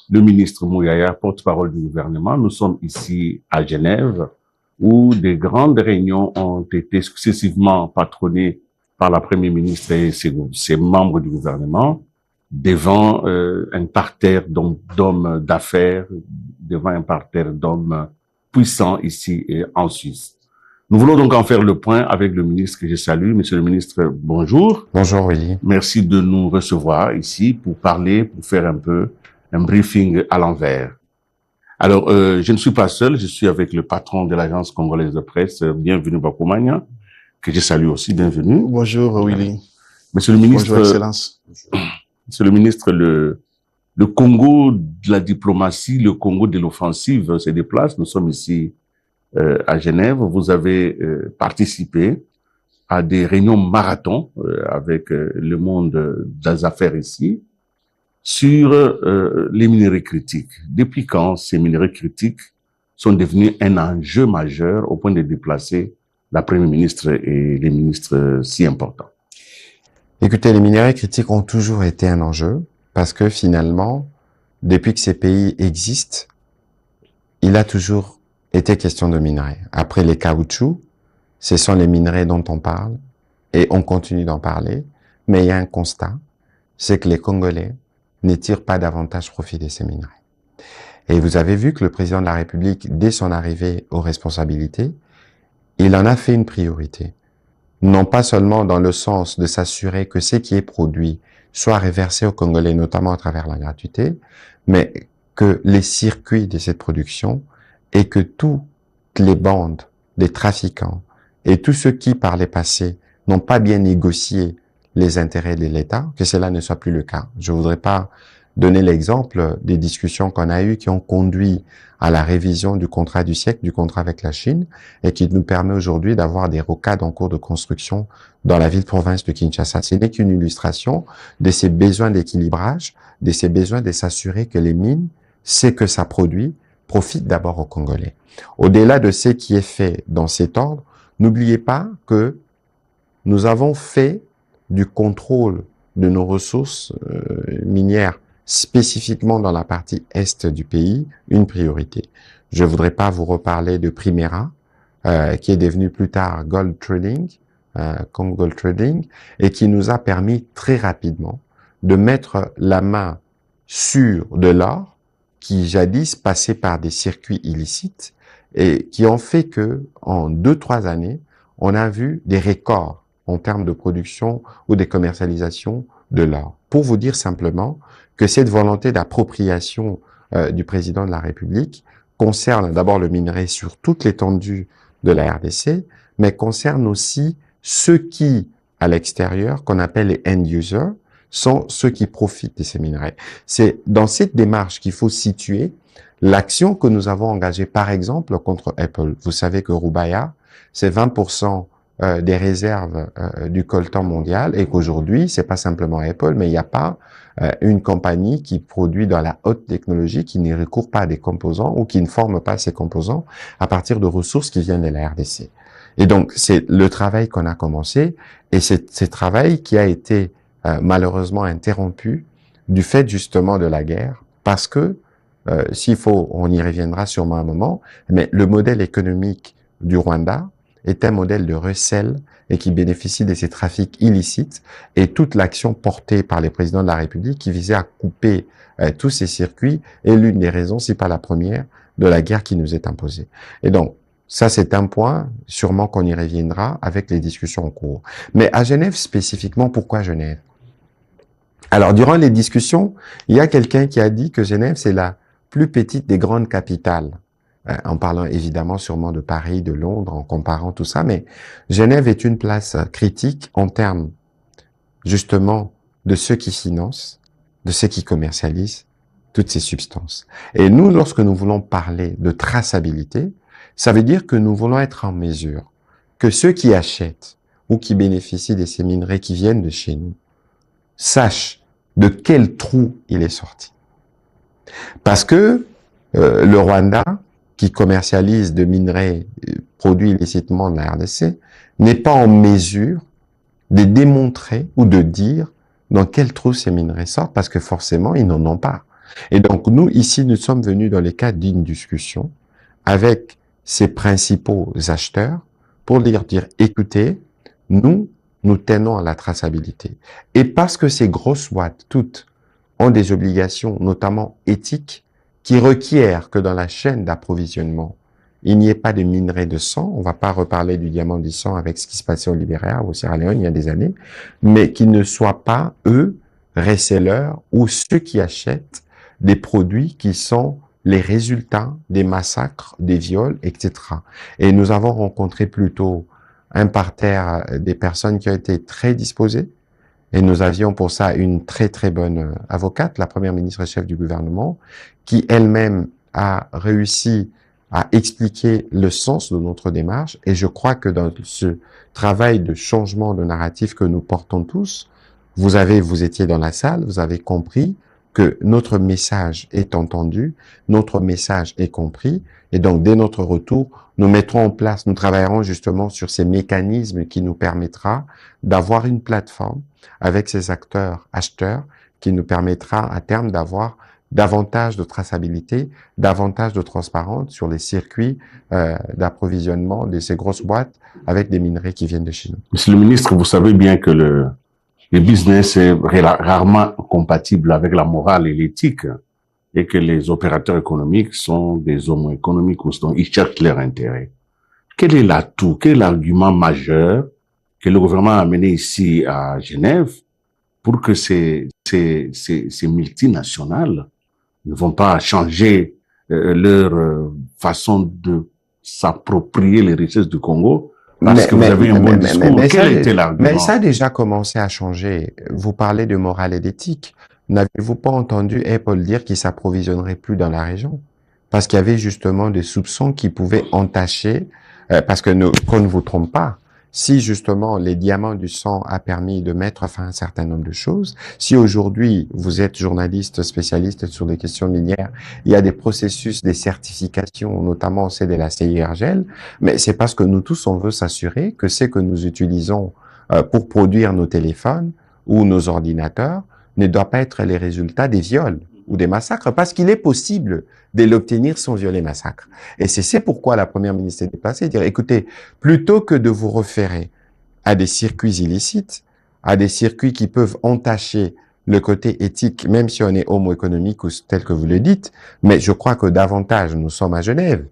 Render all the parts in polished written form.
le ministre Mouyaya, porte-parole du gouvernement. Nous sommes ici à Genève, où des grandes réunions ont été successivement patronnées par la Première ministre et ses membres du gouvernement, devant un parterre d'hommes d'affaires, devant un parterre d'hommes puissants ici et en Suisse. Nous voulons donc en faire le point avec le ministre que je salue. Monsieur le ministre, bonjour. Bonjour Willy. Merci de nous recevoir ici pour parler, pour faire un peu un briefing à l'envers. Alors, je ne suis pas seul, je suis avec le patron de l'agence congolaise de presse, bienvenue Bakoumania, que je salue aussi, bienvenue. Bonjour Willy. Monsieur le ministre. Bonjour Excellence. Monsieur le ministre, le Congo de la diplomatie, le Congo de l'offensive se déplace. Nous sommes ici à Genève. Vous avez participé à des réunions marathon avec le monde des affaires ici sur les minerais critiques. Depuis quand ces minerais critiques sont devenus un enjeu majeur au point de déplacer la Première ministre et les ministres si importants? Écoutez, les minerais critiques ont toujours été un enjeu parce que finalement, depuis que ces pays existent, il a toujours été question de minerais. Après les caoutchoucs, ce sont les minerais dont on parle et on continue d'en parler. Mais il y a un constat, c'est que les Congolais ne tirent pas davantage profit de ces minerais. Et vous avez vu que le président de la République, dès son arrivée aux responsabilités, il en a fait une priorité. Non pas seulement dans le sens de s'assurer que ce qui est produit soit réversé aux Congolais, notamment à travers la gratuité, mais que les circuits de cette production et que toutes les bandes des trafiquants et tous ceux qui, par le passé, n'ont pas bien négocié les intérêts de l'État, que cela ne soit plus le cas. Je voudrais pas donner l'exemple des discussions qu'on a eues qui ont conduit à la révision du contrat du siècle, du contrat avec la Chine, et qui nous permet aujourd'hui d'avoir des rocades en cours de construction dans la ville-province de Kinshasa. Ce n'est qu'une illustration de ces besoins d'équilibrage, de ces besoins de s'assurer que les mines, ce que ça produit, profitent d'abord aux Congolais. Au-delà de ce qui est fait dans cet ordre, n'oubliez pas que nous avons fait du contrôle de nos ressources minières spécifiquement dans la partie est du pays, une priorité. Je voudrais pas vous reparler de Primera, qui est devenu plus tard Gold Trading, comme Gold Trading, et qui nous a permis très rapidement de mettre la main sur de l'or qui jadis passait par des circuits illicites et qui ont fait que en 2-3 années, on a vu des records en termes de production ou de commercialisation de l'or. Pour vous dire simplement que cette volonté d'appropriation du président de la République concerne d'abord le minerai sur toute l'étendue de la RDC, mais concerne aussi ceux qui, à l'extérieur, qu'on appelle les end users, sont ceux qui profitent de ces minerais. C'est dans cette démarche qu'il faut situer l'action que nous avons engagée, par exemple, contre Apple. Vous savez que Rubaya, c'est 20% des réserves du coltan mondial et qu'aujourd'hui, c'est pas simplement Apple, mais il n'y a pas une compagnie qui produit dans la haute technologie, qui ne recourt pas à des composants ou qui ne forme pas ces composants à partir de ressources qui viennent de la RDC. Et donc, c'est le travail qu'on a commencé et c'est ce travail qui a été malheureusement interrompu du fait justement de la guerre parce que, s'il faut, on y reviendra sûrement un moment, mais le modèle économique du Rwanda est un modèle de recel et qui bénéficie de ces trafics illicites et toute l'action portée par les présidents de la République qui visait à couper tous ces circuits est l'une des raisons, si pas la première, de la guerre qui nous est imposée. Et donc, ça c'est un point, sûrement qu'on y reviendra avec les discussions en cours. Mais à Genève spécifiquement, pourquoi Genève? Alors, durant les discussions, il y a quelqu'un qui a dit que Genève, c'est la plus petite des grandes capitales. En parlant évidemment sûrement de Paris, de Londres, en comparant tout ça, mais Genève est une place critique en termes justement de ceux qui financent, de ceux qui commercialisent toutes ces substances. Et nous, lorsque nous voulons parler de traçabilité, ça veut dire que nous voulons être en mesure que ceux qui achètent ou qui bénéficient de ces minerais qui viennent de chez nous sachent de quel trou il est sorti. Parce que le Rwanda, qui commercialise de minerais produits illicitement de la RDC, n'est pas en mesure de démontrer ou de dire dans quel trou ces minerais sortent, parce que forcément, ils n'en ont pas. Et donc, nous, ici, nous sommes venus dans le cadre d'une discussion avec ces principaux acheteurs pour leur dire, écoutez, nous tenons à la traçabilité. Et parce que ces grosses boîtes, toutes, ont des obligations, notamment éthiques, qui requièrent que dans la chaîne d'approvisionnement, il n'y ait pas de minerai de sang. On ne va pas reparler du diamant du sang avec ce qui se passait au Libéria ou au Sierra Leone il y a des années, mais qu'ils ne soient pas, eux, resellers ou ceux qui achètent des produits qui sont les résultats des massacres, des viols, etc. Et nous avons rencontré plutôt un parterre des personnes qui ont été très disposées, et nous avions pour ça une très très bonne avocate, la première ministre et chef du gouvernement, qui elle-même a réussi à expliquer le sens de notre démarche. Et je crois que dans ce travail de changement de narratif que nous portons tous, vous étiez dans la salle, vous avez compris que notre message est entendu, notre message est compris. Et donc, dès notre retour, nous mettrons en place, nous travaillerons justement sur ces mécanismes qui nous permettra d'avoir une plateforme avec ces acteurs, acheteurs, qui nous permettra à terme d'avoir davantage de traçabilité, davantage de transparence sur les circuits d'approvisionnement de ces grosses boîtes avec des minerais qui viennent de Chine. Monsieur le ministre, vous savez bien que le business est rarement compatible avec la morale et l'éthique, et que les opérateurs économiques sont des hommes économiques, donc ils cherchent leur intérêt. Quel est l'atout, quel est l'argument majeur que le gouvernement a amené ici à Genève pour que ces multinationales ne vont pas changer leur façon de s'approprier les richesses du Congo parce que vous avez un bon discours? Quel était l'argument? Mais ça a déjà commencé à changer. Vous parlez de morale et d'éthique. N'avez-vous pas entendu Apple dire qu'il s'approvisionnerait plus dans la région? Parce qu'il y avait justement des soupçons qui pouvaient entacher, parce que qu'on ne vous trompe pas. Si justement les diamants du sang a permis de mettre fin à un certain nombre de choses, si aujourd'hui vous êtes journaliste spécialiste sur les questions minières, il y a des processus, des certifications, notamment c'est de la CIRGL, mais c'est parce que nous tous on veut s'assurer que c'est que nous utilisons pour produire nos téléphones ou nos ordinateurs ne doit pas être les résultats des viols ou des massacres, parce qu'il est possible de l'obtenir sans violer massacre. Et c'est pourquoi la première ministre s'est déplacée, dire, écoutez, plutôt que de vous référer à des circuits illicites, à des circuits qui peuvent entacher le côté éthique, même si on est homo économique ou tel que vous le dites, mais je crois que davantage, nous sommes à Genève.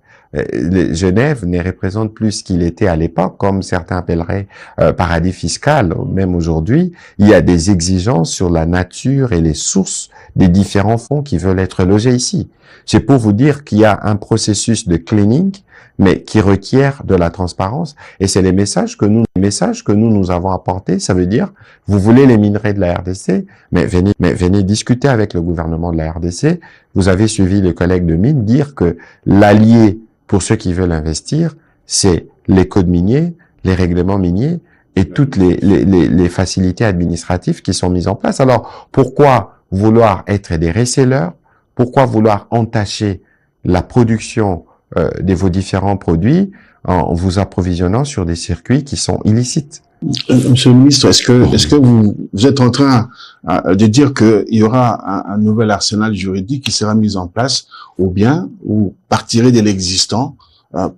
Genève ne représente plus ce qu'il était à l'époque, comme certains appelleraient paradis fiscal. Même aujourd'hui, il y a des exigences sur la nature et les sources des différents fonds qui veulent être logés ici. C'est pour vous dire qu'il y a un processus de cleaning, mais qui requiert de la transparence. Et c'est les messages que nous avons apportés. Ça veut dire, vous voulez les minerais de la RDC, mais venez discuter avec le gouvernement de la RDC. Vous avez suivi le collègue de mine dire que l'allié pour ceux qui veulent investir, c'est les codes miniers, les règlements miniers et toutes les facilités administratives qui sont mises en place. Alors, pourquoi vouloir être des resellers? Pourquoi vouloir entacher la production de vos différents produits en vous approvisionnant sur des circuits qui sont illicites? Monsieur le ministre, est-ce que vous êtes en train de dire qu'il y aura un nouvel arsenal juridique qui sera mis en place, ou partirait de l'existant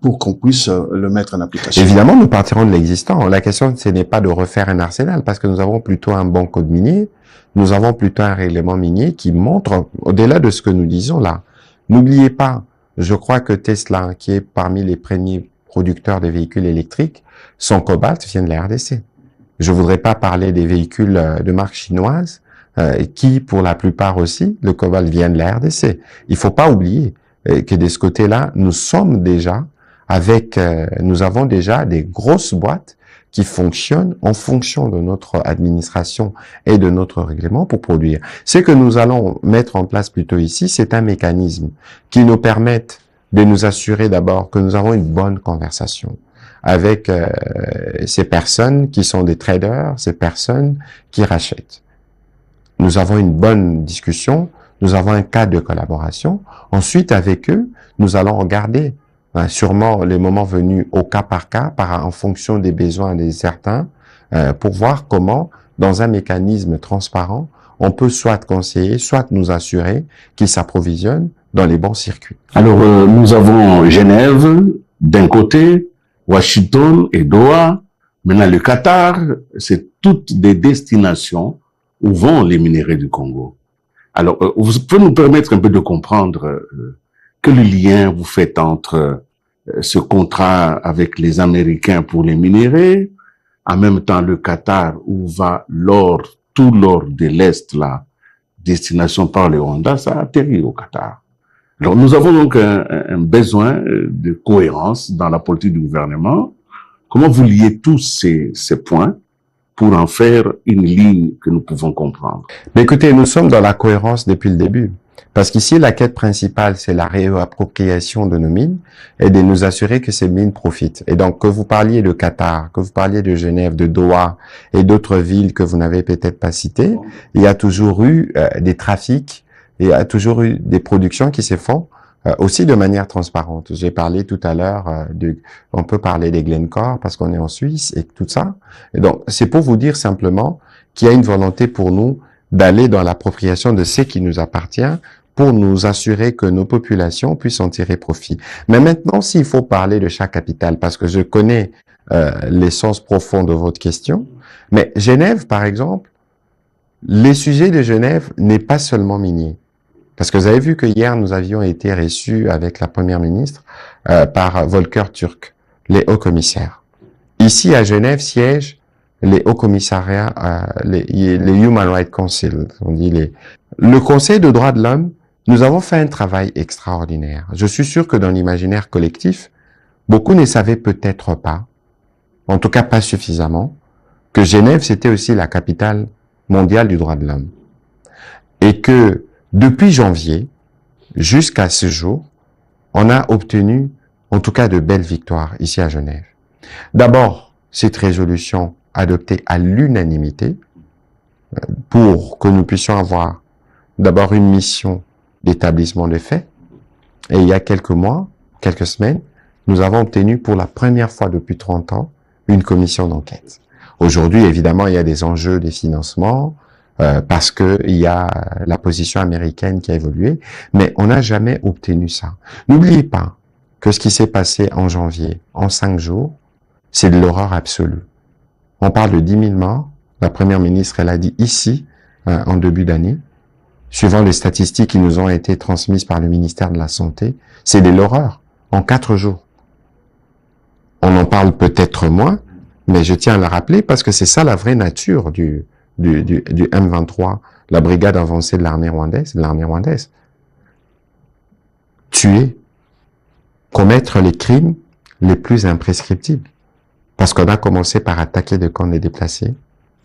pour qu'on puisse le mettre en application? Évidemment, nous partirons de l'existant. La question, ce n'est pas de refaire un arsenal, parce que nous avons plutôt un bon code minier, nous avons plutôt un règlement minier qui montre, au-delà de ce que nous disons là, n'oubliez pas, je crois que Tesla, qui est parmi les premiers producteurs de véhicules électriques, son cobalt vient de la RDC. Je voudrais pas parler des véhicules de marque chinoise, qui, pour la plupart aussi, le cobalt vient de la RDC. Il faut pas oublier que de ce côté-là, nous avons déjà des grosses boîtes qui fonctionnent en fonction de notre administration et de notre règlement pour produire. Ce que nous allons mettre en place plutôt ici, c'est un mécanisme qui nous permette de nous assurer d'abord que nous avons une bonne conversation avec ces personnes qui sont des traders, ces personnes qui rachètent. Nous avons une bonne discussion, nous avons un cadre de collaboration. Ensuite, avec eux, nous allons regarder sûrement les moments venus au cas par cas, en fonction des besoins de certains, pour voir comment, dans un mécanisme transparent, on peut soit conseiller, soit nous assurer qu'ils s'approvisionnent dans les bons circuits. Alors, nous avons Genève d'un côté, Washington et Doha. Maintenant, le Qatar, c'est toutes des destinations où vont les minéraux du Congo. Alors, vous pouvez nous permettre un peu de comprendre quel lien vous faites entre ce contrat avec les Américains pour les minéraux, en même temps le Qatar où va l'or, tout l'or de l'Est, là, destination par le Rwanda, ça atterrit au Qatar. Alors, nous avons donc un besoin de cohérence dans la politique du gouvernement. Comment vous liez tous ces points pour en faire une ligne que nous pouvons comprendre? Mais écoutez, nous sommes dans la cohérence depuis le début. Parce qu'ici, la quête principale, c'est la réappropriation de nos mines et de nous assurer que ces mines profitent. Et donc, que vous parliez de Qatar, que vous parliez de Genève, de Doha et d'autres villes que vous n'avez peut-être pas citées, il y a toujours eu des trafics, il y a toujours eu des productions qui se font aussi de manière transparente. J'ai parlé tout à l'heure on peut parler des Glencore parce qu'on est en Suisse et tout ça. Et donc, c'est pour vous dire simplement qu'il y a une volonté pour nous d'aller dans l'appropriation de ce qui nous appartient pour nous assurer que nos populations puissent en tirer profit. Mais maintenant, s'il faut parler de chaque capitale, parce que je connais l'essence profonde de votre question, mais Genève, par exemple, les sujets de Genève n'est pas seulement minier. Parce que vous avez vu que hier, nous avions été reçus avec la première ministre par Volker Türk, les hauts commissaires. Ici, à Genève, siègent les hauts commissariats, les Human Rights Council, on dit le Conseil de droits de l'homme. Nous avons fait un travail extraordinaire. Je suis sûr que dans l'imaginaire collectif, beaucoup ne savaient peut-être pas, en tout cas pas suffisamment, que Genève, c'était aussi la capitale mondiale du droit de l'homme. Et que depuis janvier jusqu'à ce jour, on a obtenu en tout cas de belles victoires ici à Genève. D'abord, cette résolution adoptée à l'unanimité pour que nous puissions avoir d'abord une mission d'établissement des faits. Et il y a quelques mois, quelques semaines, nous avons obtenu pour la première fois depuis 30 ans une commission d'enquête. Aujourd'hui, évidemment, il y a des enjeux des financements, parce que il y a la position américaine qui a évolué, mais on n'a jamais obtenu ça. N'oubliez pas que ce qui s'est passé en janvier, en 5 jours, c'est de l'horreur absolue. On parle de 10 000 morts. La première ministre, elle a dit ici, en début d'année, suivant les statistiques qui nous ont été transmises par le ministère de la Santé, c'est de l'horreur en 4 jours. On en parle peut-être moins, mais je tiens à le rappeler parce que c'est ça la vraie nature du M23, la brigade avancée de l'armée rwandaise. Tuer, commettre les crimes les plus imprescriptibles. Parce qu'on a commencé par attaquer des camps de déplacés,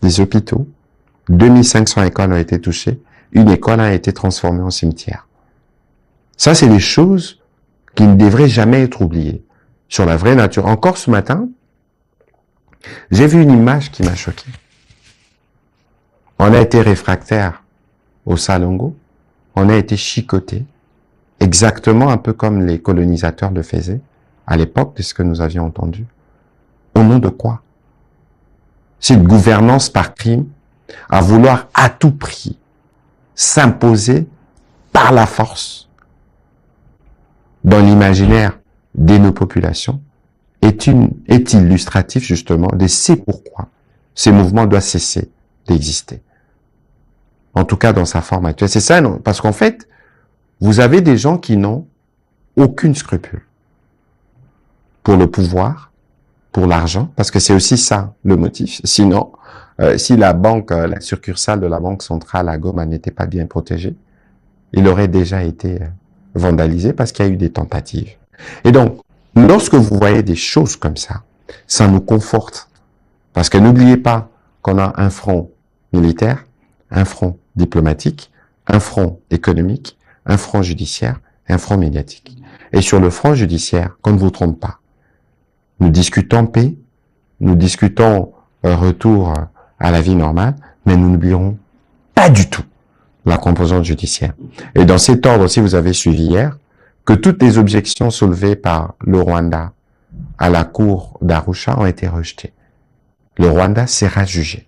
des hôpitaux, 2500 écoles ont été touchées, une école a été transformée en cimetière. Ça, c'est des choses qui ne devraient jamais être oubliées. Sur la vraie nature. Encore ce matin, j'ai vu une image qui m'a choqué. On a été réfractaire au Salongo, on a été chicoté, exactement un peu comme les colonisateurs le faisaient, à l'époque de ce que nous avions entendu. Au nom de quoi? Cette gouvernance par crime, à vouloir à tout prix s'imposer par la force dans l'imaginaire de nos populations, est illustratif justement de c'est pourquoi ces mouvements doivent cesser d'exister. En tout cas dans sa forme actuelle. C'est ça, non? Parce qu'en fait, vous avez des gens qui n'ont aucune scrupule pour le pouvoir, pour l'argent, parce que c'est aussi ça le motif. Sinon, si la banque, la succursale de la banque centrale à Goma n'était pas bien protégée, il aurait déjà été vandalisé parce qu'il y a eu des tentatives. Et donc, lorsque vous voyez des choses comme ça nous conforte. Parce que n'oubliez pas qu'on a un front militaire, un front diplomatique, un front économique, un front judiciaire et un front médiatique. Et sur le front judiciaire, qu'on ne vous trompe pas, nous discutons paix, nous discutons retour à la vie normale, mais nous n'oublierons pas du tout la composante judiciaire. Et dans cet ordre, si vous avez suivi hier, que toutes les objections soulevées par le Rwanda à la cour d'Arusha ont été rejetées. Le Rwanda sera jugé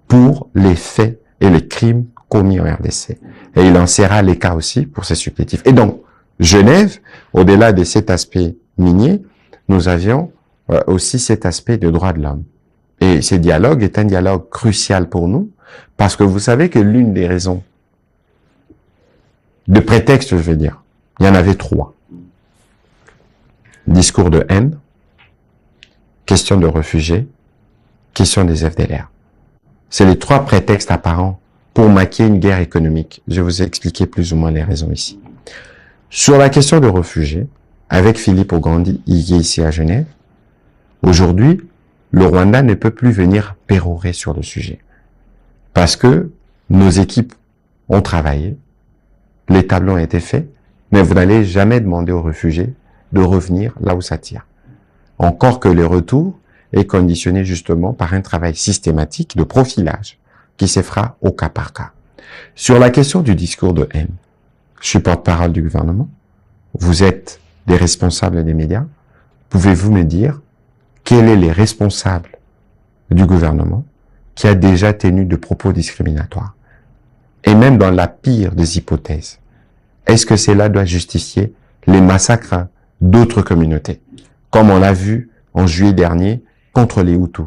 pour les faits et les crimes commis en RDC. Et il en sera les cas aussi pour ces supplétifs. Et donc, Genève, au-delà de cet aspect minier, nous avions aussi cet aspect de droits de l'homme. Et ce dialogue est un dialogue crucial pour nous, parce que vous savez que l'une des raisons de prétexte, je veux dire, il y en avait 3. Discours de haine, question de réfugiés, question des FDLR. C'est les 3 prétextes apparents pour maquiller une guerre économique. Je vais vous expliquer plus ou moins les raisons ici. Sur la question de réfugiés, avec Philippe Ogandi, il est ici à Genève, aujourd'hui, le Rwanda ne peut plus venir pérorer sur le sujet. Parce que nos équipes ont travaillé, les tableaux ont été faits, mais vous n'allez jamais demander aux réfugiés de revenir là où ça tire. Encore que le retour est conditionné justement par un travail systématique de profilage qui se fera au cas par cas. Sur la question du discours de haine, je suis porte-parole du gouvernement, vous êtes des responsables des médias, pouvez-vous me dire quels sont les responsables du gouvernement qui a déjà tenu de propos discriminatoires? Et même dans la pire des hypothèses, est-ce que cela doit justifier les massacres d'autres communautés, comme on l'a vu en juillet dernier contre les Hutus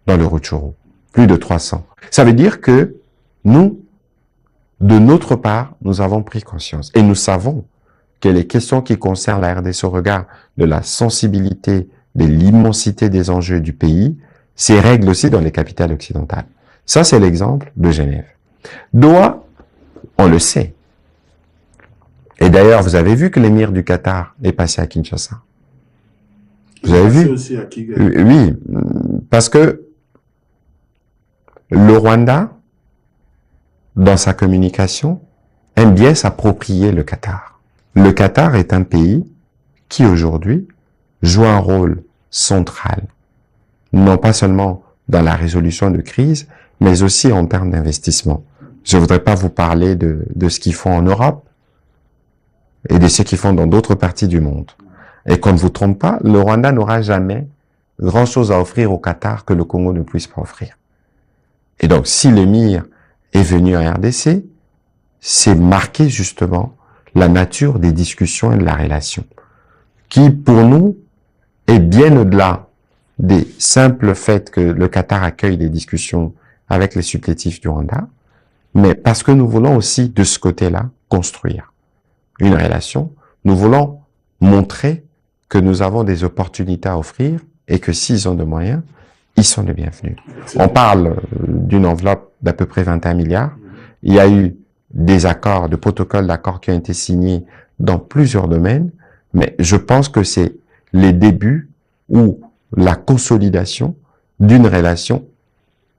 dans le Rutshuru, plus de 300. Ça veut dire que nous, de notre part, nous avons pris conscience et nous savons que les questions qui concernent la RDC au regard de la sensibilité, de l'immensité des enjeux du pays, ces règles aussi dans les capitales occidentales. Ça, c'est l'exemple de Genève. Doha, on le sait. Et d'ailleurs, vous avez vu que l'émir du Qatar est passé à Kinshasa. Vous avez vu? Aussi à Kigali. Oui, parce que le Rwanda, dans sa communication, aime bien s'approprier le Qatar. Le Qatar est un pays qui, aujourd'hui, joue un rôle central, non pas seulement dans la résolution de crise, mais aussi en termes d'investissement. Je voudrais pas vous parler de ce qu'ils font en Europe et de ce qu'ils font dans d'autres parties du monde. Et qu'on ne vous trompe pas, le Rwanda n'aura jamais grand-chose à offrir au Qatar que le Congo ne puisse pas offrir. Et donc, si l'émir est venu en RDC, c'est marquer justement la nature des discussions et de la relation, qui pour nous est bien au-delà des simples faits que le Qatar accueille des discussions avec les supplétifs du Rwanda, mais parce que nous voulons aussi de ce côté-là construire une relation, nous voulons montrer que nous avons des opportunités à offrir et que s'ils ont de moyens, ils sont les bienvenus. On parle d'une enveloppe d'à peu près 21 milliards. Il y a eu des accords, des protocoles d'accords qui ont été signés dans plusieurs domaines, mais je pense que c'est les débuts ou la consolidation d'une relation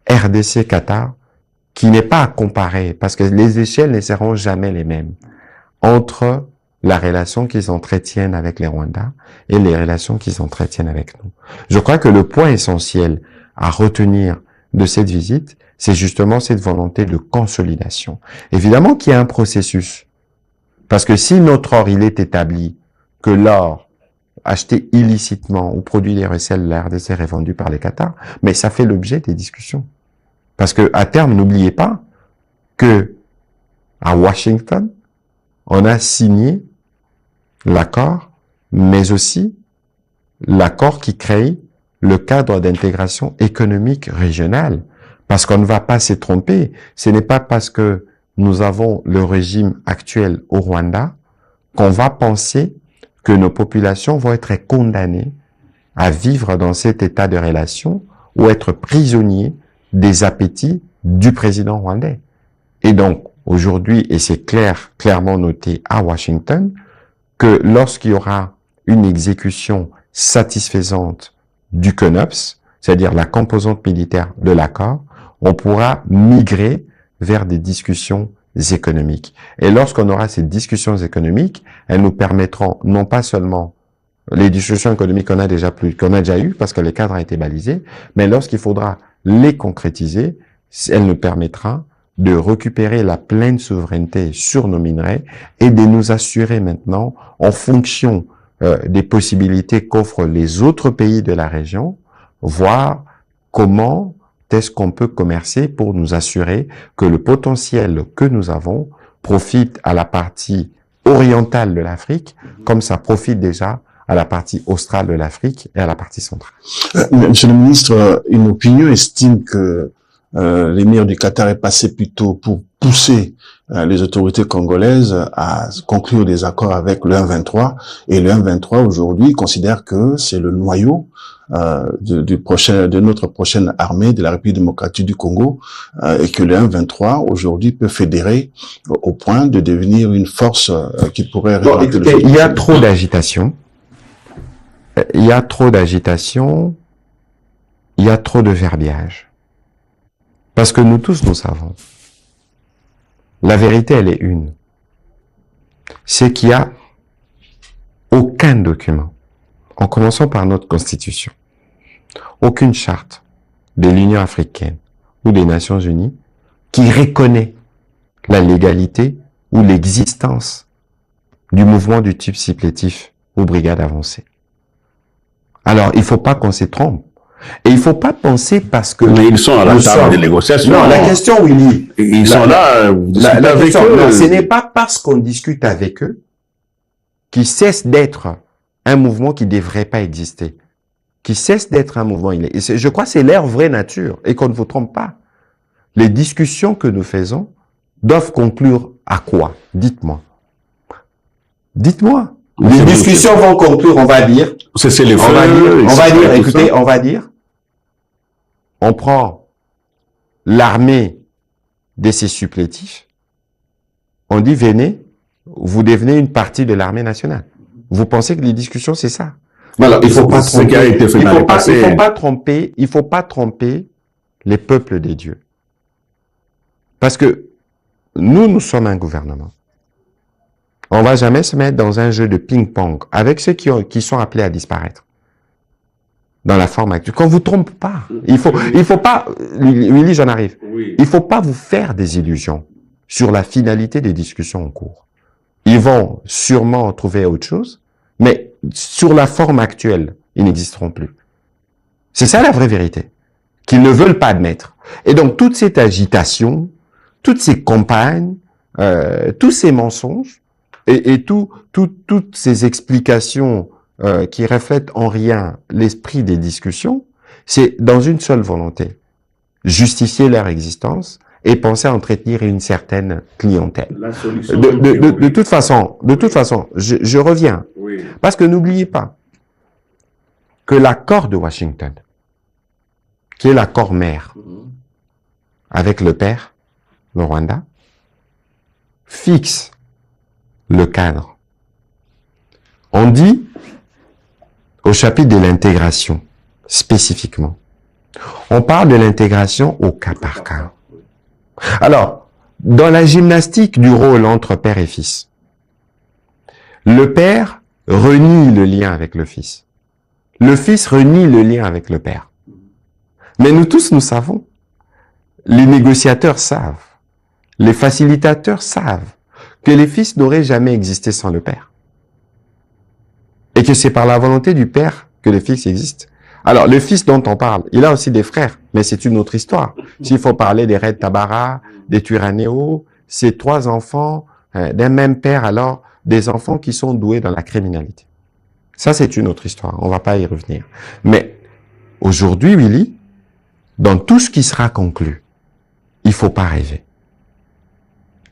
RDC-Qatar qui n'est pas à comparer, parce que les échelles ne seront jamais les mêmes entre la relation qu'ils entretiennent avec les Rwandais et les relations qu'ils entretiennent avec nous. Je crois que le point essentiel à retenir de cette visite, c'est justement cette volonté de consolidation. Évidemment qu'il y a un processus, parce que si notre or, il est établi que l'or acheté illicitement ou produit des recettes de la RDC est vendu par les Qatar, mais ça fait l'objet des discussions. Parce que à terme, n'oubliez pas que à Washington, on a signé l'accord, mais aussi l'accord qui crée le cadre d'intégration économique régionale. Parce qu'on ne va pas se tromper. Ce n'est pas parce que nous avons le régime actuel au Rwanda qu'on va penser que nos populations vont être condamnées à vivre dans cet état de relation ou être prisonniers des appétits du président rwandais. Et donc, aujourd'hui, et c'est clairement noté à Washington, que lorsqu'il y aura une exécution satisfaisante du CONOPS, c'est-à-dire la composante militaire de l'accord, on pourra migrer vers des discussions économiques. Et lorsqu'on aura ces discussions économiques, elles nous permettront non pas seulement les discussions économiques qu'on a déjà eues, parce que les cadres ont été balisés, mais lorsqu'il faudra les concrétiser, elle nous permettra de récupérer la pleine souveraineté sur nos minerais et de nous assurer maintenant, en fonction des possibilités qu'offrent les autres pays de la région, voir comment est-ce qu'on peut commercer pour nous assurer que le potentiel que nous avons profite à la partie orientale de l'Afrique, comme ça profite déjà à la partie australe de l'Afrique et à la partie centrale. Monsieur le ministre, une opinion estime que l'émir du Qatar est passé plutôt pour pousser les autorités congolaises à conclure des accords avec le M23, et le M23 aujourd'hui considère que c'est le noyau de notre prochaine armée de la République démocratique du Congo, et que le M23 aujourd'hui peut fédérer au point de devenir une force qui pourrait... Bon, écoutez, il y a trop d'agitation. Il y a trop d'agitation, il y a trop de verbiage. Parce que nous tous, nous savons. La vérité, elle est une. C'est qu'il n'y a aucun document, en commençant par notre Constitution, aucune charte de l'Union africaine ou des Nations unies qui reconnaît la légalité ou l'existence du mouvement du type supplétif ou brigade avancée. Alors, il faut pas qu'on se trompe. Et il faut pas penser parce que... Mais ils sont à la table des négociations. Non, la question, Willy... Ils sont là, vous discutez avec eux. Non, ce n'est pas parce qu'on discute avec eux qu'ils cessent d'être un mouvement qui devrait pas exister. Qui cesse d'être un mouvement. Je crois que c'est leur vraie nature et qu'on ne vous trompe pas. Les discussions que nous faisons doivent conclure à quoi? Dites-moi. Dites-moi. Les discussions vont conclure, on va dire. C'est les feux. On va dire, écoutez, on va dire. On prend l'armée de ces supplétifs. On dit, venez, vous devenez une partie de l'armée nationale. Vous pensez que les discussions, c'est ça? Alors, il faut pas tromper. Il faut pas tromper les peuples des dieux. Parce que nous sommes un gouvernement. On va jamais se mettre dans un jeu de ping-pong avec ceux qui sont appelés à disparaître. Dans la forme actuelle. Qu'on vous trompe pas. Il faut pas, Willy, j'en arrive. Oui. Il faut pas vous faire des illusions sur la finalité des discussions en cours. Ils vont sûrement trouver autre chose, mais sur la forme actuelle, ils n'existeront plus. C'est ça la vraie vérité. Qu'ils ne veulent pas admettre. Et donc, toute cette agitation, toutes ces campagnes, tous ces mensonges, et toutes ces explications qui reflètent en rien l'esprit des discussions, c'est dans une seule volonté. Justifier leur existence et penser à entretenir une certaine clientèle. La solution De toute façon, je reviens. Oui. Parce que n'oubliez pas que l'accord de Washington, qui est l'accord mère avec le père, le Rwanda, fixe le cadre. On dit, au chapitre de l'intégration, spécifiquement, on parle de l'intégration au cas par cas. Alors, dans la gymnastique du rôle entre père et fils, le père renie le lien avec le fils. Le fils renie le lien avec le père. Mais nous tous, nous savons, les négociateurs savent, les facilitateurs savent, que les fils n'auraient jamais existé sans le père. Et que c'est par la volonté du père que le fils existe. Alors, le fils dont on parle, il a aussi des frères, mais c'est une autre histoire. S'il faut parler des Red Tabara, des Turanéo, c'est 3 enfants d'un même père, alors des enfants qui sont doués dans la criminalité. Ça, c'est une autre histoire. On va pas y revenir. Mais aujourd'hui, Willy, dans tout ce qui sera conclu, il faut pas rêver.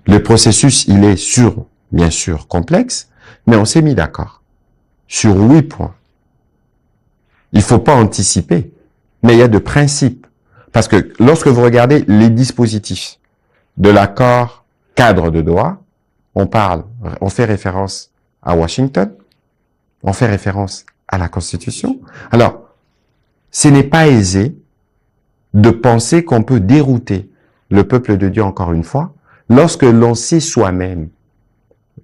Le processus, il est bien sûr, complexe, mais on s'est mis d'accord sur 8 points. Il faut pas anticiper, mais il y a de principes. Parce que lorsque vous regardez les dispositifs de l'accord cadre de Doha, on fait référence à Washington, on fait référence à la Constitution. Alors, ce n'est pas aisé de penser qu'on peut dérouter le peuple de Dieu encore une fois, lorsque l'on sait soi-même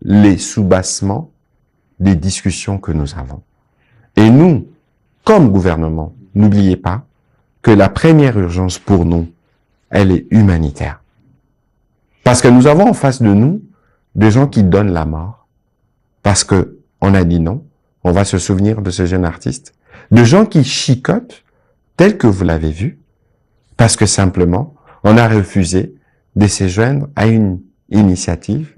les soubassements des discussions que nous avons. Et nous, comme gouvernement, n'oubliez pas que la première urgence pour nous, elle est humanitaire. Parce que nous avons en face de nous des gens qui donnent la mort parce que on a dit non. On va se souvenir de ce jeune artiste. De gens qui chicotent, tel que vous l'avez vu, parce que simplement, on a refusé de se joindre à une initiative.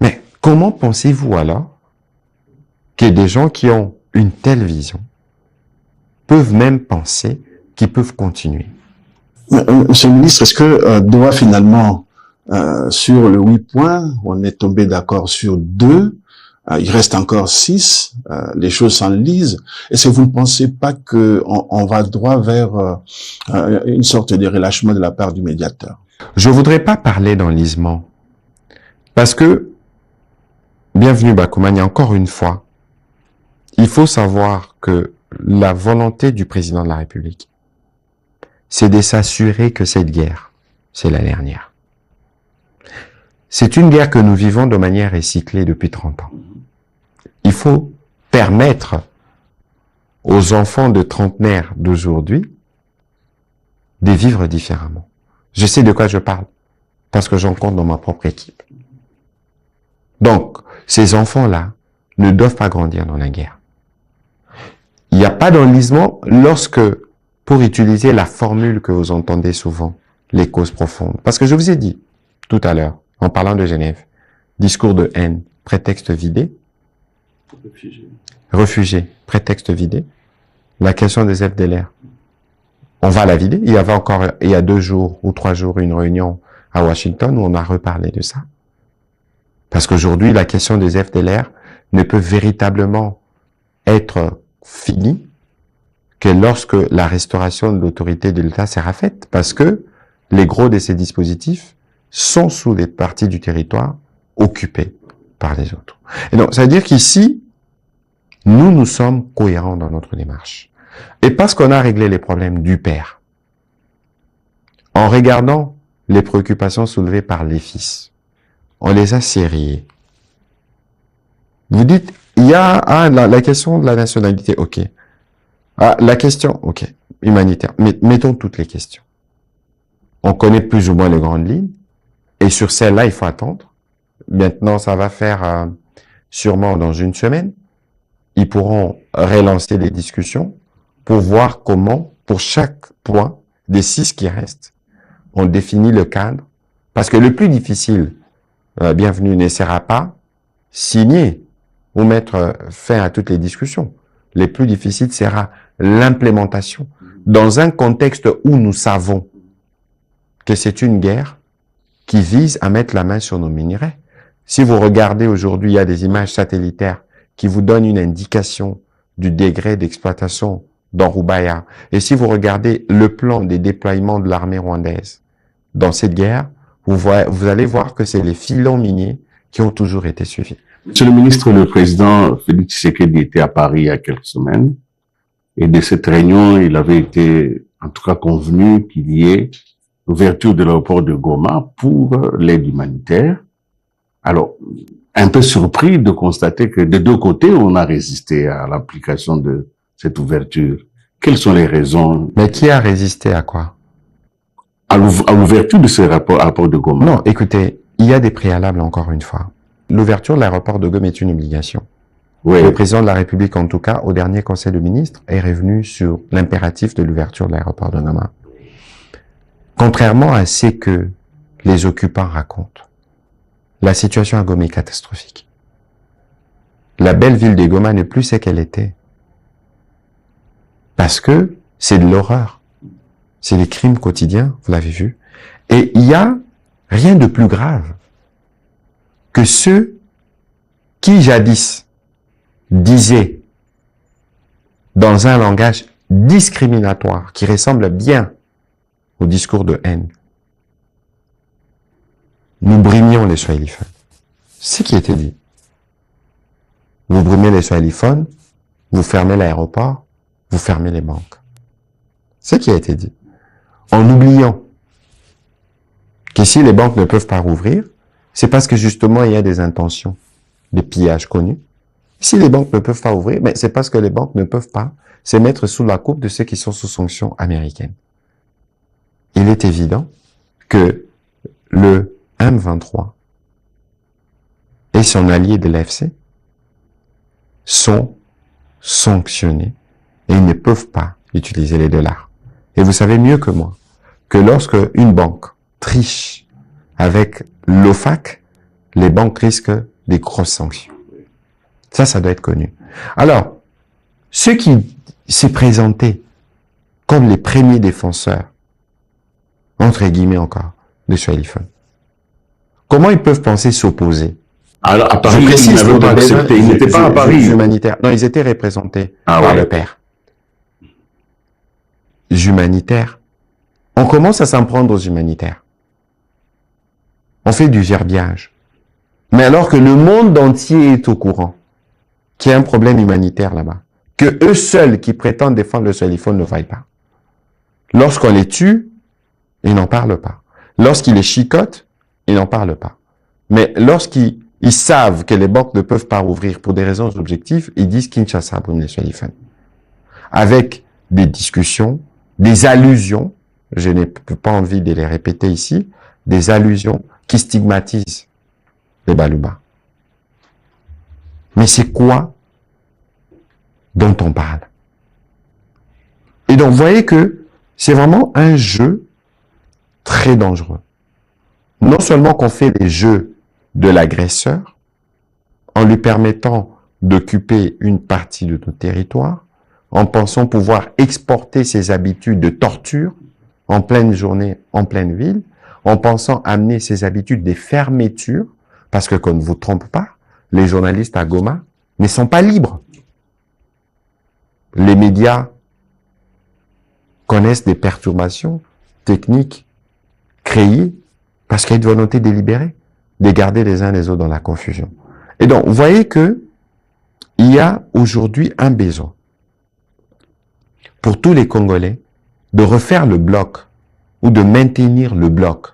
Mais comment pensez-vous alors que des gens qui ont une telle vision peuvent même penser qu'ils peuvent continuer? Monsieur le ministre, est-ce que Doha finalement, sur le 8 points, on est tombé d'accord sur 2, il reste encore 6, les choses s'enlisent. Est-ce que vous ne pensez pas que on va droit vers une sorte de relâchement de la part du médiateur? Je voudrais pas parler d'enlisement, parce que, bienvenue Bakoumani, encore une fois, il faut savoir que la volonté du président de la République, c'est de s'assurer que cette guerre, c'est la dernière. C'est une guerre que nous vivons de manière recyclée depuis 30 ans. Il faut permettre aux enfants de trentenaires d'aujourd'hui de vivre différemment. Je sais de quoi je parle, parce que j'en compte dans ma propre équipe. Donc, ces enfants-là ne doivent pas grandir dans la guerre. Il n'y a pas d'enlisement lorsque, pour utiliser la formule que vous entendez souvent, les causes profondes. Parce que je vous ai dit tout à l'heure, en parlant de Genève, discours de haine, prétexte vidé, réfugiés, prétexte vidé, la question des FDLR, on va la vider. Il y avait encore, il y a 2 jours ou 3 jours, une réunion à Washington où on a reparlé de ça. Parce qu'aujourd'hui, la question des FDLR ne peut véritablement être finie que lorsque la restauration de l'autorité de l'État sera faite. Parce que les gros de ces dispositifs sont sous les parties du territoire occupées par les autres. Et donc, ça veut dire qu'ici, nous sommes cohérents dans notre démarche. Et parce qu'on a réglé les problèmes du père, en regardant les préoccupations soulevées par les fils, on les a sériés. Vous dites, il y a la question de la nationalité, ok. La question, ok, humanitaire. Mettons toutes les questions. On connaît plus ou moins les grandes lignes, et sur celle-là, il faut attendre. Maintenant, ça va faire sûrement dans une semaine. Ils pourront relancer les discussions pour voir comment, pour chaque point des 6 qui restent, on définit le cadre. Parce que le plus difficile, bienvenue, ne sera pas signer ou mettre fin à toutes les discussions. Le plus difficile sera l'implémentation dans un contexte où nous savons que c'est une guerre qui vise à mettre la main sur nos minerais. Si vous regardez aujourd'hui, il y a des images satellitaires qui vous donnent une indication du degré d'exploitation dans Rubaya. Et si vous regardez le plan des déploiements de l'armée rwandaise dans cette guerre, vous allez voir que c'est les filons miniers qui ont toujours été suivis. Monsieur le ministre, le président Félix Tshisekedi était à Paris il y a quelques semaines. Et de cette réunion, il avait été, en tout cas, convenu qu'il y ait l'ouverture de l'aéroport de Goma pour l'aide humanitaire. Alors, un peu surpris de constater que de 2 côtés, on a résisté à l'application de cette ouverture. Quelles sont les raisons? Mais qui a résisté à quoi? À l'ouverture de ce rapport de Goma. Non, écoutez, il y a des préalables encore une fois. L'ouverture de l'aéroport de Goma est une obligation. Oui. Le président de la République, en tout cas, au dernier Conseil de ministres, est revenu sur l'impératif de l'ouverture de l'aéroport de Goma. Contrairement à ce que les occupants racontent, la situation à Goma est catastrophique. La belle ville de Goma n'est plus ce qu'elle était. Parce que c'est de l'horreur. C'est des crimes quotidiens, vous l'avez vu. Et il y a rien de plus grave que ceux qui jadis disaient dans un langage discriminatoire qui ressemble bien au discours de haine. Nous brimions les swahiliphones. C'est ce qui était dit. Vous brimez les swahiliphones, vous fermez l'aéroport, vous fermez les banques. C'est ce qui a été dit. En oubliant que si les banques ne peuvent pas rouvrir, c'est parce que justement il y a des intentions de pillage connues. Si les banques ne peuvent pas ouvrir, ben c'est parce que les banques ne peuvent pas se mettre sous la coupe de ceux qui sont sous sanctions américaines. Il est évident que le M23 et son allié de l'AFC sont sanctionnés et ils ne peuvent pas utiliser les dollars. Et vous savez mieux que moi que lorsque une banque triche avec l'OFAC, les banques risquent des grosses sanctions. Ça doit être connu. Alors, ceux qui s'est présenté comme les premiers défenseurs, entre guillemets encore, de Swahiliphone, comment ils peuvent penser s'opposer? Alors, à Paris, ils n'avaient pas accepté. Ils n'étaient pas à Paris. Humanitaires. Non, ils étaient représentés par le père. Humanitaires. On commence à s'en prendre aux humanitaires. On fait du gerbiage. Mais alors que le monde entier est au courant qu'il y a un problème humanitaire là-bas, que eux seuls qui prétendent défendre le Swahiliphone ne vaillent pas. Lorsqu'on les tue, ils n'en parlent pas. Lorsqu'ils les chicotent, ils n'en parlent pas. Mais lorsqu'ils savent que les banques ne peuvent pas rouvrir pour des raisons objectives, ils disent Kinshasa brûle les Swahiliphone. Avec des discussions, des allusions, je n'ai pas envie de les répéter ici, des allusions qui stigmatisent les Baluba. Mais c'est quoi dont on parle? Et donc, vous voyez que c'est vraiment un jeu très dangereux. Non seulement qu'on fait les jeux de l'agresseur, en lui permettant d'occuper une partie de notre territoire, en pensant pouvoir exporter ses habitudes de torture en pleine journée, en pleine ville, en pensant amener ses habitudes des fermetures, parce que qu'on ne vous trompe pas, les journalistes à Goma ne sont pas libres. Les médias connaissent des perturbations techniques créées parce qu'il y a une volonté délibérée de garder les uns les autres dans la confusion. Et donc, vous voyez que il y a aujourd'hui un besoin pour tous les Congolais de refaire le bloc ou de maintenir le bloc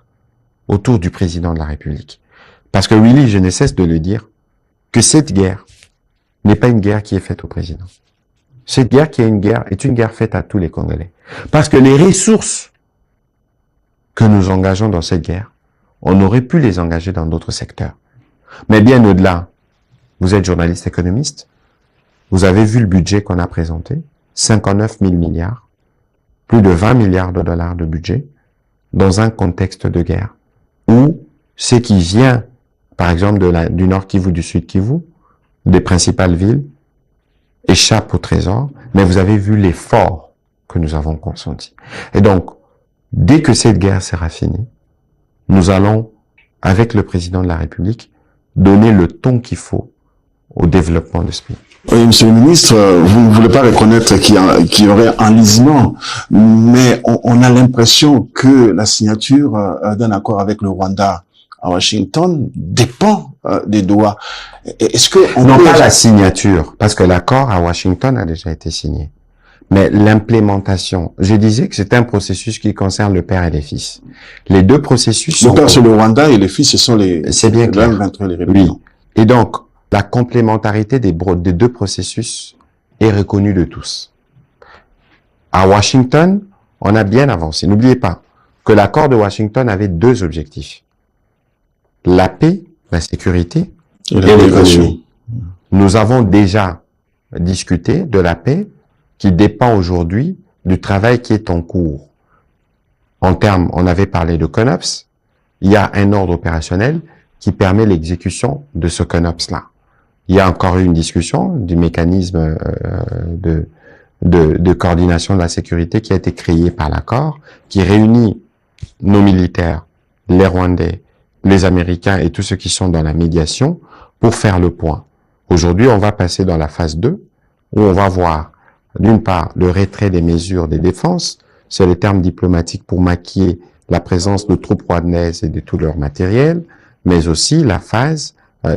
autour du président de la République. Parce que Willy, je ne cesse de le dire, que cette guerre n'est pas une guerre qui est faite au président. Cette guerre qui est une guerre faite à tous les Congolais. Parce que les ressources que nous engageons dans cette guerre, on aurait pu les engager dans d'autres secteurs. Mais bien au-delà, vous êtes journaliste économiste, vous avez vu le budget qu'on a présenté, 59 000 milliards, plus de 20 milliards de dollars de budget, dans un contexte de guerre, où ce qui vient, par exemple, du Nord Kivu, du Sud Kivu, des principales villes, échappe au trésor, mais vous avez vu l'effort que nous avons consenti. Et donc, dès que cette guerre sera finie, nous allons, avec le président de la République, donner le ton qu'il faut au développement de ce pays. Oui, Monsieur le ministre, vous ne voulez pas reconnaître qu'il y aurait un enlisement, mais on a l'impression que la signature d'un accord avec le Rwanda à Washington dépend des doigts. Est-ce que non, pas la signature, parce que l'accord à Washington a déjà été signé, mais l'implémentation. Je disais que c'est un processus qui concerne le père et les fils. Les deux processus sont... Le père, c'est le Rwanda et les fils, ce sont les... C'est bien clair. Les oui. Et donc, la complémentarité des deux processus est reconnue de tous. À Washington, on a bien avancé. N'oubliez pas que l'accord de Washington avait deux objectifs. La paix, la sécurité et l'économie. Nous avons déjà discuté de la paix qui dépend aujourd'hui du travail qui est en cours. En termes, on avait parlé de CONOPS, il y a un ordre opérationnel qui permet l'exécution de ce CONOPS-là. Il y a encore eu une discussion du mécanisme de coordination de la sécurité qui a été créé par l'accord, qui réunit nos militaires, les Rwandais, les Américains et tous ceux qui sont dans la médiation pour faire le point. Aujourd'hui, on va passer dans la phase 2, où on va voir, d'une part, le retrait des mesures de défense, c'est le terme diplomatique pour maquiller la présence de troupes rwandaises et de tout leur matériel, mais aussi la phase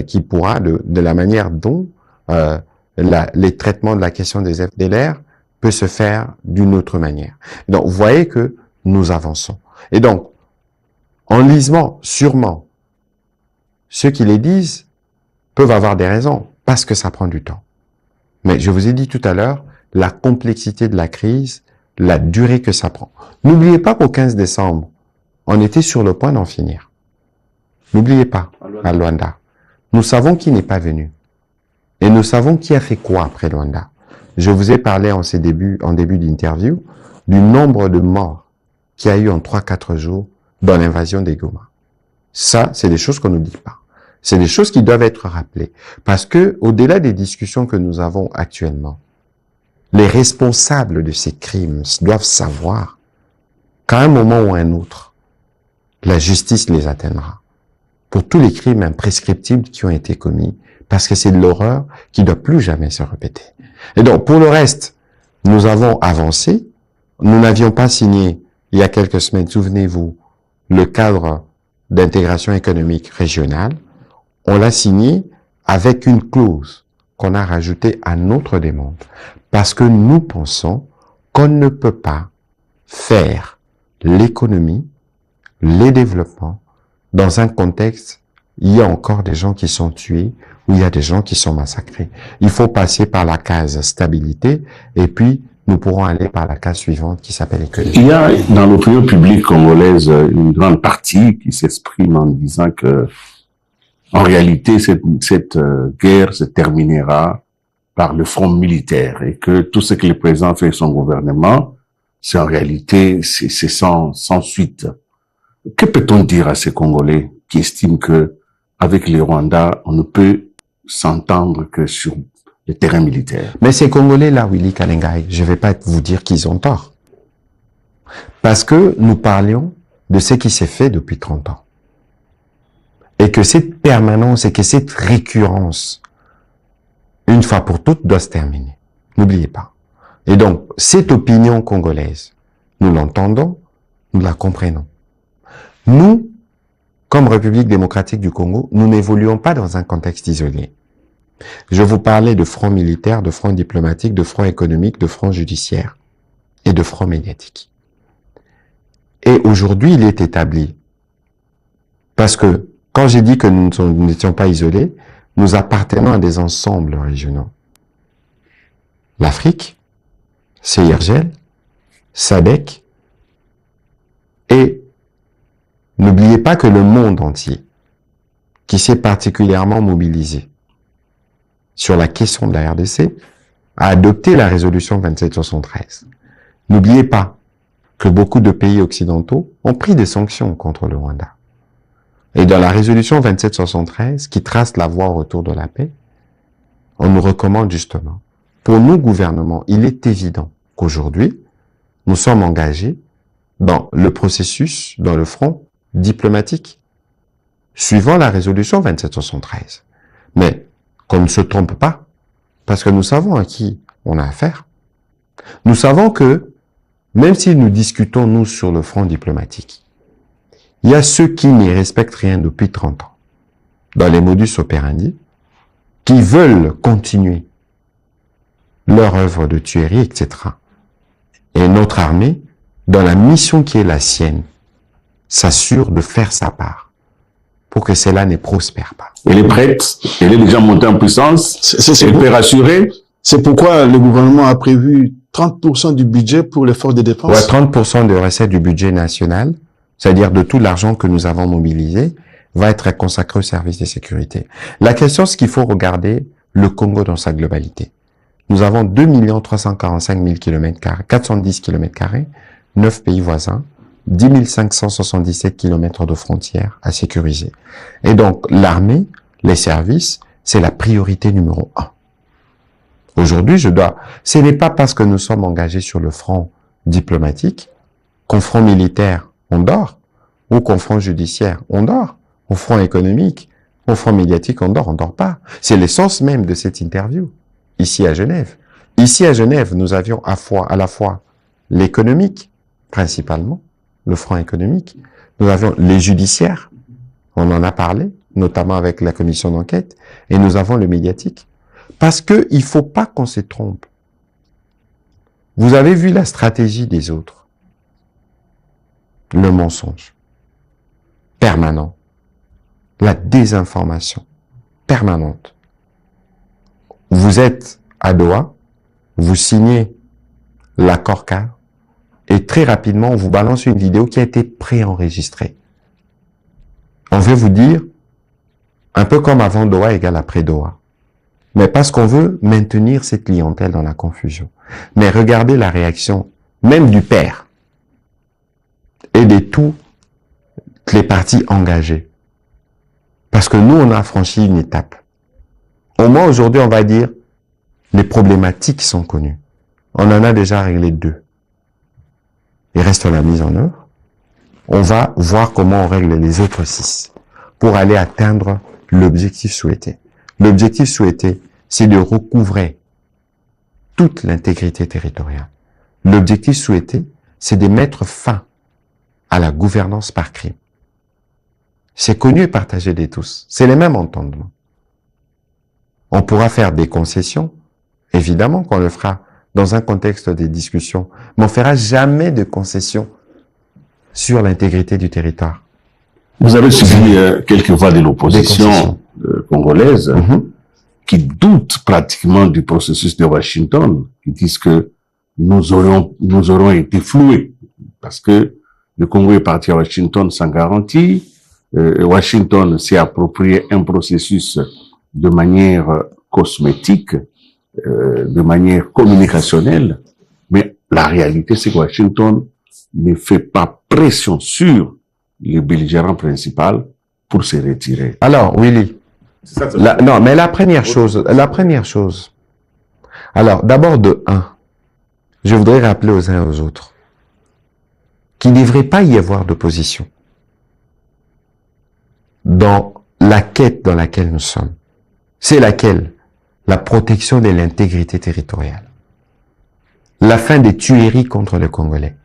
qui pourra, de la manière dont les traitements de la question des FDLR peut se faire d'une autre manière. Donc, vous voyez que nous avançons. Et donc, enlisement, sûrement, ceux qui les disent peuvent avoir des raisons, parce que ça prend du temps. Mais je vous ai dit tout à l'heure, la complexité de la crise, la durée que ça prend. N'oubliez pas qu'au 15 décembre, on était sur le point d'en finir. N'oubliez pas, à Luanda. Nous savons qui n'est pas venu. Et nous savons qui a fait quoi après Luanda. Je vous ai parlé en début d'interview du nombre de morts qu'il y a eu en 3-4 jours dans l'invasion des Goma. Ça, c'est des choses qu'on ne dit pas. C'est des choses qui doivent être rappelées. Parce que, au-delà des discussions que nous avons actuellement, les responsables de ces crimes doivent savoir qu'à un moment ou un autre, la justice les atteindra. Pour tous les crimes imprescriptibles qui ont été commis, parce que c'est de l'horreur qui ne doit plus jamais se répéter. Et donc, pour le reste, nous avons avancé. Nous n'avions pas signé, il y a quelques semaines, souvenez-vous, le cadre d'intégration économique régionale. On l'a signé avec une clause qu'on a rajoutée à notre demande. Parce que nous pensons qu'on ne peut pas faire l'économie, les développements, dans un contexte où il y a encore des gens qui sont tués, où il y a des gens qui sont massacrés. Il faut passer par la case stabilité, et puis nous pourrons aller par la case suivante qui s'appelle économie. Il y a dans l'opinion publique congolaise une grande partie qui s'exprime en disant que, en réalité, cette guerre se terminera par le front militaire et que tout ce que le président fait son gouvernement, c'est en réalité, c'est sans suite. Que peut-on dire à ces Congolais qui estiment que, avec les Rwandais, on ne peut s'entendre que sur le terrain militaire? Mais ces Congolais-là, Willy Kalengai, je ne vais pas vous dire qu'ils ont tort. Parce que nous parlions de ce qui s'est fait depuis 30 ans. Et que cette permanence et que cette récurrence, une fois pour toutes, doit se terminer. N'oubliez pas. Et donc, cette opinion congolaise, nous l'entendons, nous la comprenons. Nous, comme République démocratique du Congo, nous n'évoluons pas dans un contexte isolé. Je vous parlais de front militaire, de front diplomatique, de front économique, de front judiciaire et de front médiatique. Et aujourd'hui, il est établi. Parce que, quand j'ai dit que nous n'étions pas isolés, nous appartenons à des ensembles régionaux. L'Afrique, CIRGL, SADC, et n'oubliez pas que le monde entier, qui s'est particulièrement mobilisé sur la question de la RDC, a adopté la résolution 2773. N'oubliez pas que beaucoup de pays occidentaux ont pris des sanctions contre le Rwanda. Et dans la résolution 2773, qui trace la voie au retour de la paix, on nous recommande justement, pour nous gouvernements, il est évident qu'aujourd'hui, nous sommes engagés dans le processus, dans le front diplomatique, suivant la résolution 2773. Mais qu'on ne se trompe pas, parce que nous savons à qui on a affaire. Nous savons que, même si nous discutons, nous, sur le front diplomatique, il y a ceux qui n'y respectent rien depuis 30 ans, dans les modus operandi, qui veulent continuer leur œuvre de tuerie, etc. Et notre armée, dans la mission qui est la sienne, s'assure de faire sa part pour que cela ne prospère pas. Elle est prête, elle est déjà montée en puissance, elle peut rassurer. C'est pourquoi le gouvernement a prévu 30% du budget pour les forces de défense. Ouais, 30% de recettes du budget national, c'est-à-dire de tout l'argent que nous avons mobilisé, va être consacré au service de sécurité. La question, c'est qu'il faut regarder le Congo dans sa globalité. Nous avons 2 345 000 km², 410 km², 9 pays voisins, 10 577 km de frontières à sécuriser. Et donc, l'armée, les services, c'est la priorité numéro 1. Aujourd'hui, ce n'est pas parce que nous sommes engagés sur le front diplomatique qu'au front militaire, on dort, ou qu'au front judiciaire, on dort, au front économique, au front médiatique, on dort pas. C'est l'essence même de cette interview, ici à Genève. Ici à Genève, nous avions à la fois l'économique, principalement, le front économique, nous avions les judiciaires, on en a parlé, notamment avec la commission d'enquête, et nous avons le médiatique. Parce que il faut pas qu'on se trompe. Vous avez vu la stratégie des autres. Le mensonge. Permanent. La désinformation. Permanente. Vous êtes à Doha, vous signez l'accord cadre, et très rapidement, on vous balance une vidéo qui a été préenregistrée. On veut vous dire, un peu comme avant Doha égale après Doha. Mais parce qu'on veut maintenir cette clientèle dans la confusion. Mais regardez la réaction même du père et de toutes les parties engagées. Parce que nous, on a franchi une étape. Au moins, aujourd'hui, on va dire, les problématiques sont connues. On en a déjà réglé 2. Il reste la mise en œuvre. On va voir comment on règle les autres 6 pour aller atteindre l'objectif souhaité. L'objectif souhaité, c'est de recouvrer toute l'intégrité territoriale. L'objectif souhaité, c'est de mettre fin à la gouvernance par crime. C'est connu et partagé de tous. C'est les mêmes entendements. On pourra faire des concessions, évidemment qu'on le fera dans un contexte de discussion, mais on fera jamais de concessions sur l'intégrité du territoire. Vous avez suivi quelques voix de l'opposition congolaise qui doutent pratiquement du processus de Washington, qui disent que nous aurons été floués parce que le Congo est parti à Washington sans garantie. Washington s'est approprié un processus de manière cosmétique, de manière communicationnelle, mais la réalité, c'est que Washington ne fait pas pression sur le belligérant principal pour se retirer. Alors, Willy, non, mais la première chose, alors, d'abord de 1, je voudrais rappeler aux uns et aux autres qu'il ne devrait pas y avoir d'opposition dans la quête dans laquelle nous sommes. C'est laquelle? La protection de l'intégrité territoriale. La fin des tueries contre les Congolais.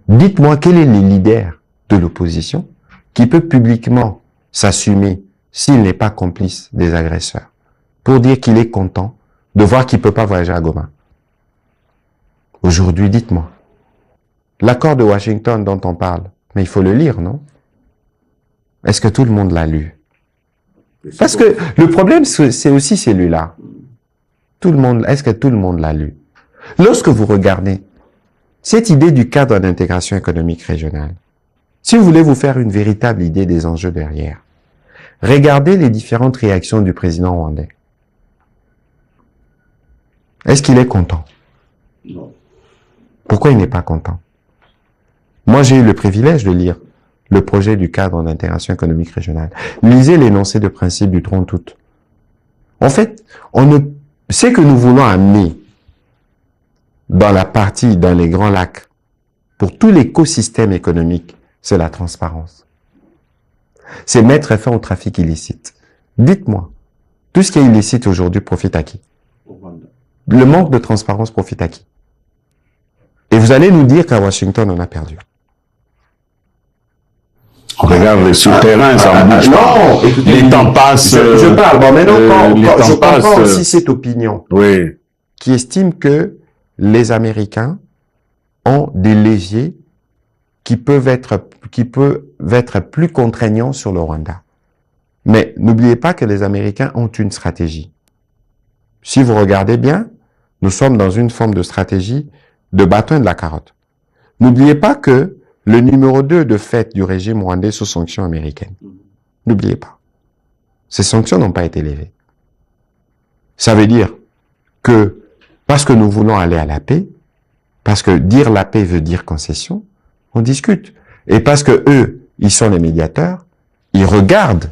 Dites-moi quel est le leader de l'opposition qui peut publiquement s'assumer s'il n'est pas complice des agresseurs pour dire qu'il est content de voir qu'il ne peut pas voyager à Goma. Aujourd'hui, dites-moi. L'accord de Washington dont on parle, mais il faut le lire, non? Est-ce que tout le monde l'a lu? Parce que le problème, c'est aussi celui-là. Est-ce que tout le monde l'a lu? Lorsque vous regardez cette idée du cadre d'intégration économique régionale, si vous voulez vous faire une véritable idée des enjeux derrière, regardez les différentes réactions du président rwandais. Est-ce qu'il est content? Non. Pourquoi il n'est pas content? Moi, j'ai eu le privilège de lire le projet du cadre d'intégration économique régionale. Lisez l'énoncé de principe du 30 août. En fait, ce que nous voulons amener dans les Grands Lacs, pour tout l'écosystème économique, c'est la transparence. C'est mettre fin au trafic illicite. Dites-moi, tout ce qui est illicite aujourd'hui profite à qui? Le manque de transparence profite à qui? Et vous allez nous dire qu'à Washington, on a perdu. On regarde les souterrains, ça ne bouge pas. Non, écoutez, les temps passent. Je parle. Bon, maintenant, je comprends aussi cette opinion. Oui. Qui estime que les Américains ont des leviers qui peuvent être plus contraignants sur le Rwanda. Mais n'oubliez pas que les Américains ont une stratégie. Si vous regardez bien, nous sommes dans une forme de stratégie de bâton et de la carotte. N'oubliez pas que le numéro 2 de fait du régime rwandais sous sanctions américaines. N'oubliez pas. Ces sanctions n'ont pas été levées. Ça veut dire que parce que nous voulons aller à la paix, parce que dire la paix veut dire concession, on discute. Et parce que eux, ils sont les médiateurs, ils regardent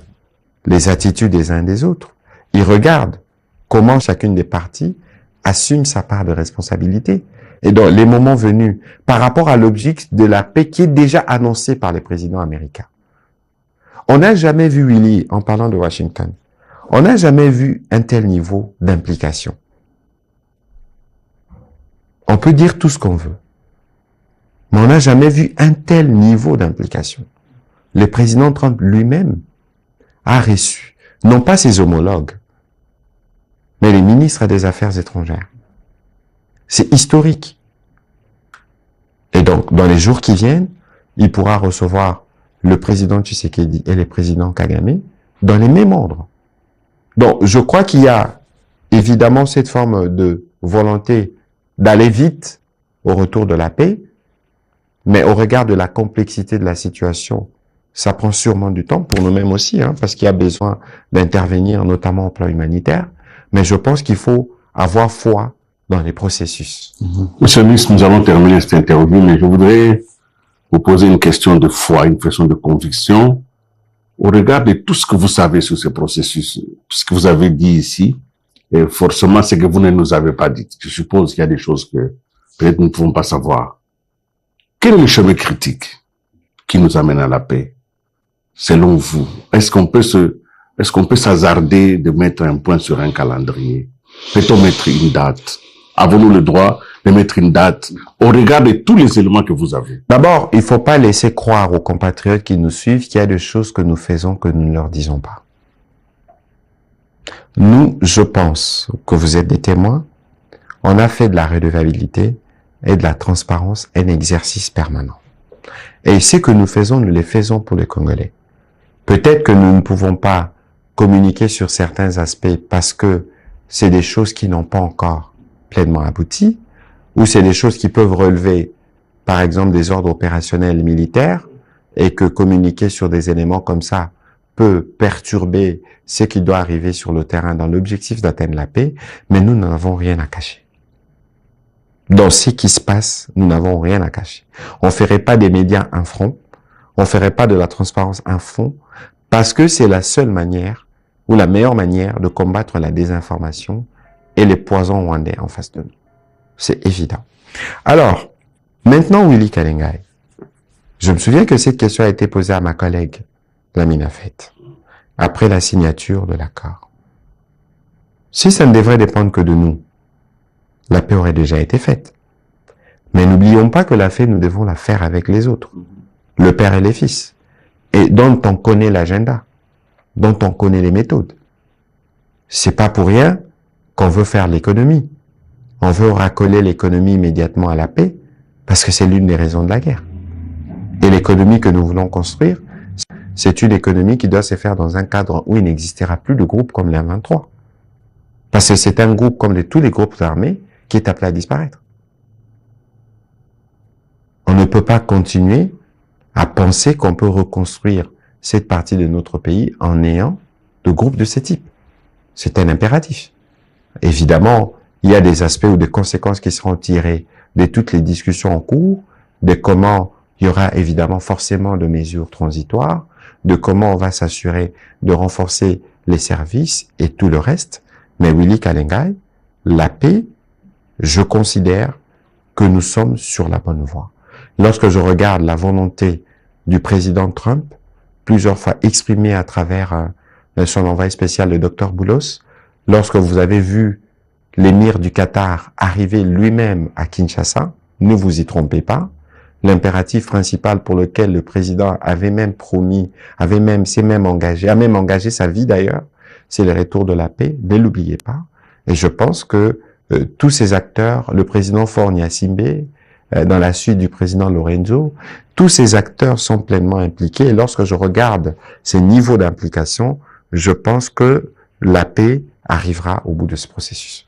les attitudes des uns et des autres. Ils regardent comment chacune des parties assume sa part de responsabilité. Et donc, les moments venus, par rapport à l'objectif de la paix qui est déjà annoncé par les présidents américains. On n'a jamais vu, Willy, en parlant de Washington, on n'a jamais vu un tel niveau d'implication. On peut dire tout ce qu'on veut, mais on n'a jamais vu un tel niveau d'implication. Le président Trump lui-même a reçu, non pas ses homologues, mais les ministres des Affaires étrangères. C'est historique. Et donc, dans les jours qui viennent, il pourra recevoir le président Tshisekedi et le président Kagame dans les mêmes ordres. Donc, je crois qu'il y a évidemment cette forme de volonté d'aller vite au retour de la paix, mais au regard de la complexité de la situation, ça prend sûrement du temps pour nous-mêmes aussi, parce qu'il y a besoin d'intervenir, notamment au plan humanitaire. Mais je pense qu'il faut avoir foi dans les processus. Monsieur le ministre, nous allons terminer cette interview, mais je voudrais vous poser une question de foi, une question de conviction. Au regard de tout ce que vous savez sur ce processus, tout ce que vous avez dit ici, et forcément ce que vous ne nous avez pas dit. Je suppose qu'il y a des choses que peut-être nous ne pouvons pas savoir. Quel est le chemin critique qui nous amène à la paix, selon vous? Est-ce qu'on peut s'hasarder de mettre un point sur un calendrier? Peut-on mettre une date? Avons-nous le droit de mettre une date au regard de tous les éléments que vous avez? D'abord, il ne faut pas laisser croire aux compatriotes qui nous suivent qu'il y a des choses que nous faisons que nous ne leur disons pas. Nous, je pense que vous êtes des témoins, on a fait de la redevabilité et de la transparence un exercice permanent. Et ce que nous faisons, nous les faisons pour les Congolais. Peut-être que nous ne pouvons pas communiquer sur certains aspects parce que c'est des choses qui n'ont pas encore pleinement abouti, ou c'est des choses qui peuvent relever, par exemple, des ordres opérationnels militaires, et que communiquer sur des éléments comme ça peut perturber ce qui doit arriver sur le terrain dans l'objectif d'atteindre la paix, mais nous n'avons rien à cacher. Dans ce qui se passe, nous n'avons rien à cacher. On ferait pas des médias un front, on ferait pas de la transparence un fond, parce que c'est la seule manière, ou la meilleure manière de combattre la désinformation et les poisons rwandais en face de nous. C'est évident. Alors, maintenant, Willy Kalengai, je me souviens que cette question a été posée à ma collègue, Lamina Fête, après la signature de l'accord. Si ça ne devrait dépendre que de nous, la paix aurait déjà été faite. Mais n'oublions pas que la paix, nous devons la faire avec les autres, le père et les fils, et dont on connaît l'agenda, dont on connaît les méthodes. C'est pas pour rien qu'on veut faire l'économie. On veut racoler l'économie immédiatement à la paix, parce que c'est l'une des raisons de la guerre. Et l'économie que nous voulons construire, c'est une économie qui doit se faire dans un cadre où il n'existera plus de groupes comme les 23. Parce que c'est un groupe comme tous les groupes armés qui est appelé à disparaître. On ne peut pas continuer à penser qu'on peut reconstruire cette partie de notre pays en ayant de groupes de ce type. C'est un impératif. Évidemment, il y a des aspects ou des conséquences qui seront tirées de toutes les discussions en cours, de comment il y aura évidemment forcément de mesures transitoires, de comment on va s'assurer de renforcer les services et tout le reste. Mais Willy Kalengai, la paix, je considère que nous sommes sur la bonne voie. Lorsque je regarde la volonté du président Trump, plusieurs fois exprimée à travers son envoyé spécial, le docteur Boulos, lorsque vous avez vu l'émir du Qatar arriver lui-même à Kinshasa, ne vous y trompez pas, l'impératif principal pour lequel le président avait même promis, s'est même engagé, a même engagé sa vie d'ailleurs, c'est le retour de la paix, ne l'oubliez pas. Et je pense que tous ces acteurs, le président Faure Gnassingbé, dans la suite du président Lorenzo, tous ces acteurs sont pleinement impliqués. Et lorsque je regarde ces niveaux d'implication, je pense que la paix arrivera au bout de ce processus.